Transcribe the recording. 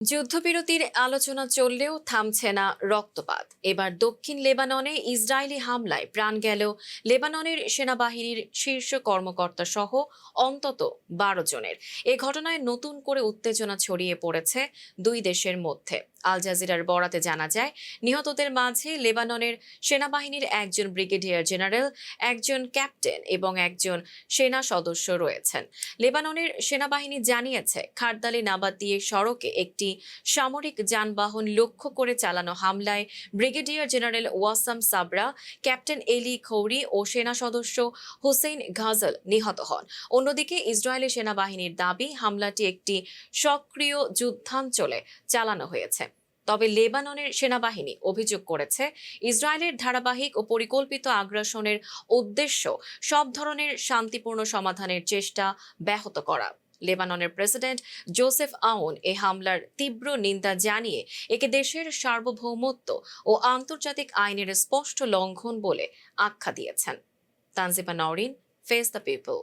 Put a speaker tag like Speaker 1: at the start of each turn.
Speaker 1: যুদ্ধবিরতির আলোচনা চললেও থামছে না রক্তপাত। এবার দক্ষিণ লেবাননে ইসরায়েলি হামলায় প্রাণ গেল লেবাননের সেনাবাহিনীর শীর্ষ কর্মকর্তা সহ অন্তত 12 জনের। এ ঘটনায় নতুন করে উত্তেজনা ছড়িয়ে পড়েছে দুই দেশের মধ্যে। আল জাজিরার বরাতে জানা যায়, নিহতদের মাঝে লেবাননের সেনাবাহিনীর একজন ব্রিগেডিয়ার জেনারেল, একজন ক্যাপ্টেন এবং একজন সেনা সদস্য রয়েছেন। লেবাননের সেনাবাহিনী জানিয়েছে, খারদালি নাবাতিয়ে সড়কে একটি সামরিক যানবাহন লক্ষ্য করে চালানো হামলায় ব্রিগেডিয়ার জেনারেল ওয়াসাম সাবরা, ক্যাপ্টেন এলি খৌরি ও সেনা সদস্য হুসেইন ঘাজল নিহত হন। অন্যদিকে ইসরায়েলি সেনাবাহিনীর দাবি, হামলাটি একটি সক্রিয় যুদ্ধাঞ্চলে চালানো হয়েছে। তবে লেবাননের সেনাবাহিনী অভিযোগ করেছে, ইসরায়েলের ধারাবাহিক ও পরিকল্পিত আগ্রাসনের উদ্দেশ্য সব ধরনের শান্তিপূর্ণ সমাধানের চেষ্টা ব্যাহত করা। লেবাননের প্রেসিডেন্ট জোসেফ আউন এ হামলার তীব্র নিন্দা জানিয়ে একে দেশের সার্বভৌমত্ব ও আন্তর্জাতিক আইনের স্পষ্ট লঙ্ঘন বলে আখ্যা দিয়েছেন। Tanjima Nowrin, face the people.